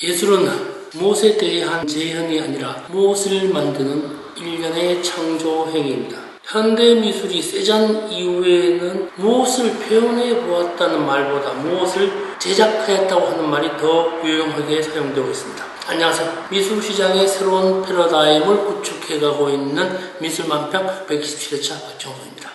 예술은 무엇에 대한 재현이 아니라 무엇을 만드는 일련의 창조 행위입니다. 현대미술이 세잔 이후에는 무엇을 표현해 보았다는 말보다 무엇을 제작하였다고 하는 말이 더 유용하게 사용되고 있습니다. 안녕하세요. 미술시장의 새로운 패러다임을 구축해가고 있는 미술만평 127회차 박정호입니다.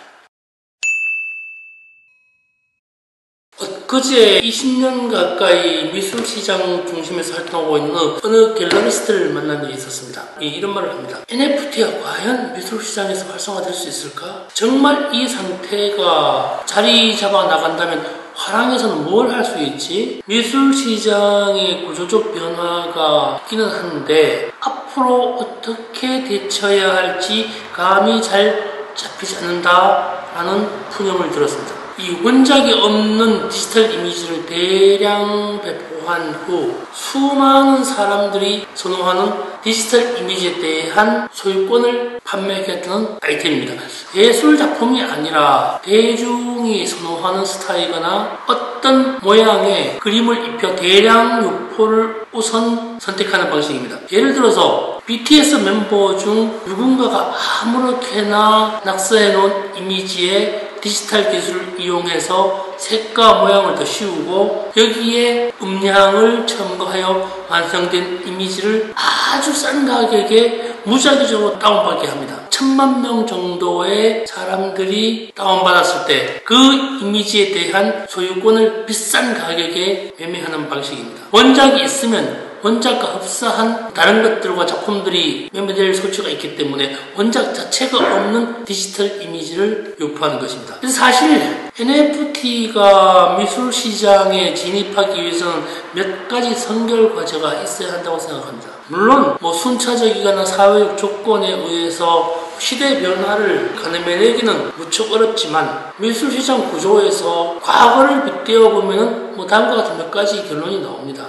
엊그제 20년 가까이 미술시장 중심에서 활동하고 있는 어느 갤러리스트를 만난 일이 있었습니다. 이런 말을 합니다. NFT가 과연 미술시장에서 활성화될 수 있을까? 정말 이 상태가 자리 잡아 나간다면 화랑에서는 뭘 할 수 있지? 미술시장의 구조적 변화가 있기는 한데 앞으로 어떻게 대처해야 할지 감이 잘 잡히지 않는다라는 푸념을 들었습니다. 이 원작이 없는 디지털 이미지를 대량 배포한 후 수많은 사람들이 선호하는 디지털 이미지에 대한 소유권을 판매하겠다는 아이템입니다. 예술 작품이 아니라 대중이 선호하는 스타일이거나 어떤 모양의 그림을 입혀 대량 유포를 우선 선택하는 방식입니다. 예를 들어서 BTS 멤버 중 누군가가 아무렇게나 낙서해 놓은 이미지에 디지털 기술을 이용해서 색과 모양을 더 씌우고 여기에 음량을 첨가하여 완성된 이미지를 아주 싼 가격에 무작위적으로 다운받게 합니다. 1000만 명 정도의 사람들이 다운받았을 때 그 이미지에 대한 소유권을 비싼 가격에 매매하는 방식입니다. 원작이 있으면 원작과 흡사한 다른 것들과 작품들이 매매될 소지가 있기 때문에 원작 자체가 없는 디지털 이미지를 유포하는 것입니다. 그래서 사실 NFT가 미술 시장에 진입하기 위해서는 몇 가지 선결 과제가 있어야 한다고 생각합니다. 물론 순차적이거나 사회적 조건에 의해서 시대 변화를 가늠해내기는 무척 어렵지만 미술시장 구조에서 과거를 빗대어 보면 다음과 같은 몇 가지 결론이 나옵니다.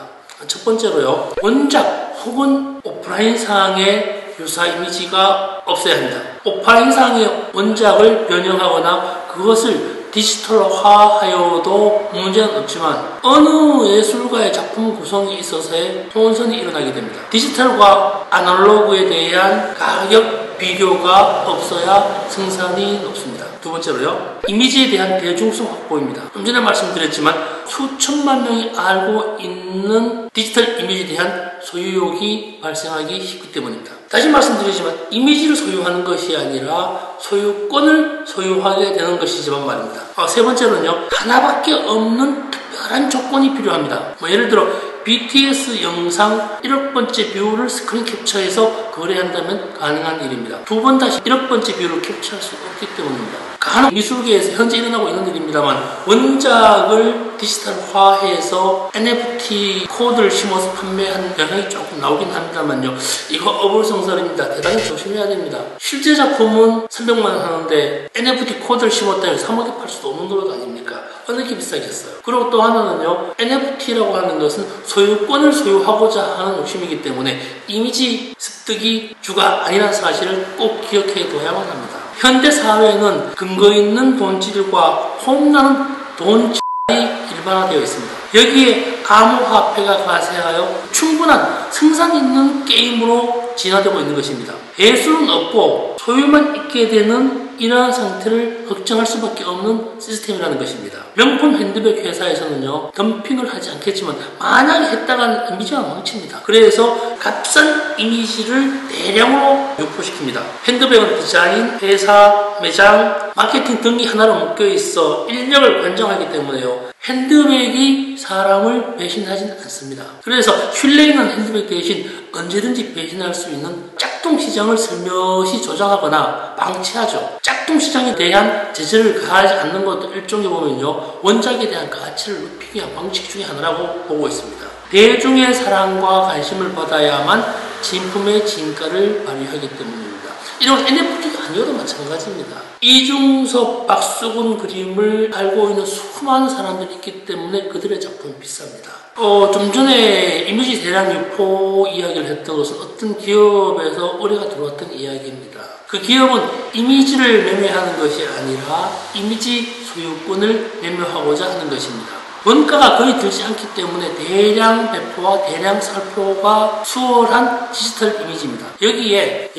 첫 번째로요, 원작 혹은 오프라인상의 유사 이미지가 없어야 합니다. 오프라인상의 원작을 변형하거나 그것을 디지털화하여도 문제는 없지만 어느 예술가의 작품 구성에 있어서의 혼선이 일어나게 됩니다. 디지털과 아날로그에 대한 가격 비교가 없어야 생산이 높습니다. 두 번째로요, 이미지에 대한 대중성 확보입니다. 좀 전에 말씀드렸지만 수천만 명이 알고 있는 디지털 이미지에 대한 소유욕이 발생하기 쉽기 때문입니다. 다시 말씀드리지만 이미지를 소유하는 것이 아니라 소유권을 소유하게 되는 것이지만 말입니다. 세 번째로는요, 하나밖에 없는 특별한 조건이 필요합니다. 예를 들어 BTS 영상 1억 번째 뷰를 스크린 캡처해서 거래한다면 가능한 일입니다. 두 번 다시 1억 번째 뷰를 캡처할 수 없기 때문입니다. 간혹 미술계에서 현재 일어나고 있는 일입니다만 원작을 디지털화해서 NFT 코드를 심어서 판매하는 경향이 조금 나오긴 합니다만요. 이거 어불성설입니다. 대단히 조심해야 됩니다. 실제 작품은 300만 원 하는데 NFT 코드를 심었다 해서 3억에 팔 수도 없는 노릇 아닙니까? 어느 게 비싸겠어요. 그리고 또 하나는요, NFT라고 하는 것은 소유권을 소유하고자 하는 욕심이기 때문에 이미지 습득이 주가 아니라는 사실을 꼭 기억해 둬야만 합니다. 현대 사회는 근거 있는 돈질과 폼나는 돈질이 일반화되어 있습니다. 여기에 암호화폐가 가세하여 충분한 생산 있는 게임으로 진화되고 있는 것입니다. 예술은 없고 소유만 있게 되는 이러한 상태를 걱정할 수밖에 없는 시스템이라는 것입니다. 명품 핸드백 회사에서는요, 덤핑을 하지 않겠지만 만약에 했다가는 이미지가 망칩니다. 그래서 값싼 이미지를 대량으로 유포시킵니다. 핸드백은 디자인, 회사, 매장, 마케팅 등이 하나로 묶여 있어 인력을 관정하기 때문에요, 핸드백이 사람을 배신하진 않습니다. 그래서 신뢰 있는 핸드백 대신 언제든지 배신할 수 있는 짝퉁 시장을 슬며시 조장하거나 방치하죠. 짝퉁 시장에 대한 제재를 가하지 않는 것도 일종의 보면요, 원작에 대한 가치를 높이기 위한 방식 중에 하나라고 보고 있습니다. 대중의 사랑과 관심을 받아야만 진품의 진가를 발휘하기 때문입니다. 이런 NFT가 아니어도 마찬가지입니다. 이중섭, 박수근 그림을 알고 있는 수많은 사람들이 있기 때문에 그들의 작품이 비쌉니다. 좀 전에 이미지 대량 유포 이야기를 했던 것은 어떤 기업에서 의뢰가 들어왔던 이야기입니다. 그 기업은 이미지를 매매하는 것이 아니라 이미지 소유권을 매매하고자 하는 것입니다. 원가가 거의 들지 않기 때문에 대량 배포와 대량 살포가 수월한 디지털 이미지입니다. 여기에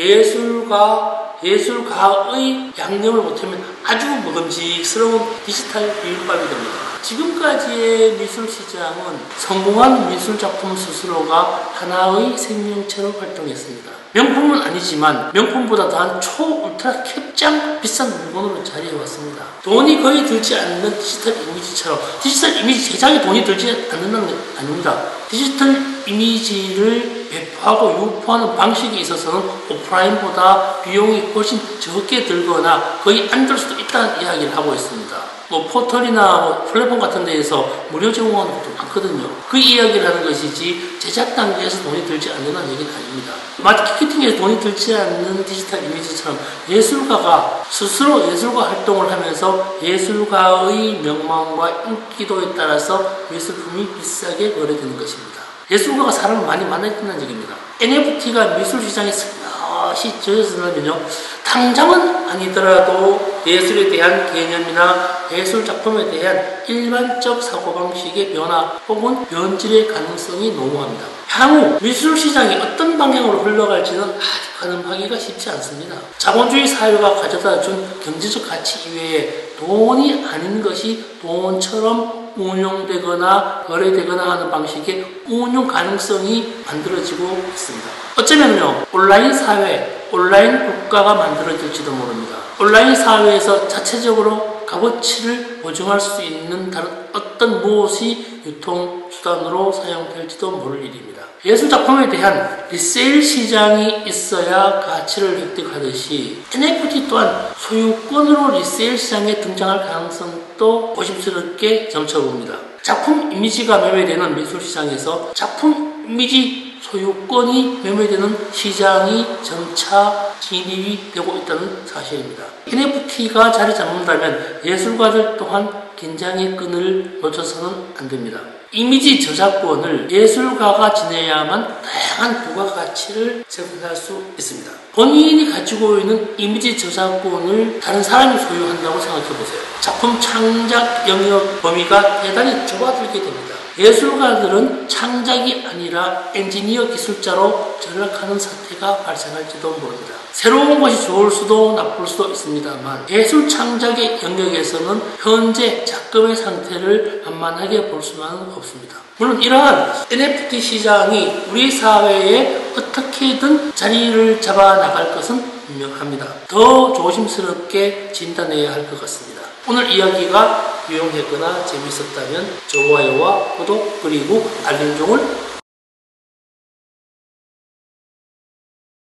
예술가의 양념을 보태면 아주 먹음직스러운 디지털 비빔밥이 됩니다. 지금까지의 미술시장은 성공한 미술작품 스스로가 하나의 생명체로 활동했습니다. 명품은 아니지만 명품보다 더한 초울트라 캡장 비싼 물건으로 자리해왔습니다. 돈이 거의 들지 않는 디지털 이미지처럼 디지털 이미지 제작에 돈이 들지 않는다는 게 아닙니다. 디지털 이미지를 배포하고 유포하는 방식에 있어서는 오프라인보다 비용이 훨씬 적게 들거나 거의 안 들 수도 있다는 이야기를 하고 있습니다. 포털이나 플랫폼 같은 데에서 무료 제공하는 것도 많거든요. 그 이야기를 하는 것이지 제작 단계에서 돈이 들지 않는다는 얘기는 아닙니다. 마케팅에서 돈이 들지 않는 디지털 이미지처럼 예술가가 스스로 예술가 활동을 하면서 예술가의 명망과 인기도에 따라서 예술품이 비싸게 거래되는 것입니다. 예술가가 사람을 많이 만났다는 얘기입니다. NFT가 미술시장에 스며시 젖어들면요, 당장은 아니더라도 예술에 대한 개념이나 예술 작품에 대한 일반적 사고방식의 변화 혹은 변질의 가능성이 농후합니다. 향후 미술시장이 어떤 방향으로 흘러갈지는 아직 가늠하기가 쉽지 않습니다. 자본주의 사회가 가져다 준 경제적 가치 이외에 돈이 아닌 것이 돈처럼 운용되거나 거래되거나 하는 방식의 운용 가능성이 만들어지고 있습니다. 어쩌면요, 온라인 사회, 온라인 국가가 만들어질지도 모릅니다. 온라인 사회에서 자체적으로 값어치를 보증할 수 있는 다른 어떤 무엇이 유통수단으로 사용될지도 모를 일입니다. 예술작품에 대한 리세일 시장이 있어야 가치를 획득하듯이 NFT 또한 소유권으로 리세일 시장에 등장할 가능성도 조심스럽게 점쳐봅니다. 작품 이미지가 매매되는 미술시장에서 작품 이미지 소유권이 매매되는 시장이 점차 진입이 되고 있다는 사실입니다. NFT가 자리 잡는다면 예술가들 또한 긴장의 끈을 놓쳐서는 안 됩니다. 이미지 저작권을 예술가가 지내야만 다양한 부가가치를 생산할 수 있습니다. 본인이 가지고 있는 이미지 저작권을 다른 사람이 소유한다고 생각해보세요. 작품 창작 영역 범위가 대단히 좁아들게 됩니다. 예술가들은 창작이 아니라 엔지니어 기술자로 전락하는 사태가 발생할지도 모릅니다. 새로운 것이 좋을 수도 나쁠 수도 있습니다만 예술 창작의 영역에서는 현재 작금의 상태를 만만하게 볼 수만은 없습니다. 물론 이러한 NFT 시장이 우리 사회에 어떻게든 자리를 잡아 나갈 것은 분명합니다. 더 조심스럽게 진단해야 할 것 같습니다. 오늘 이야기가 유용했거나 재미있었다면 좋아요와 구독 그리고 알림종을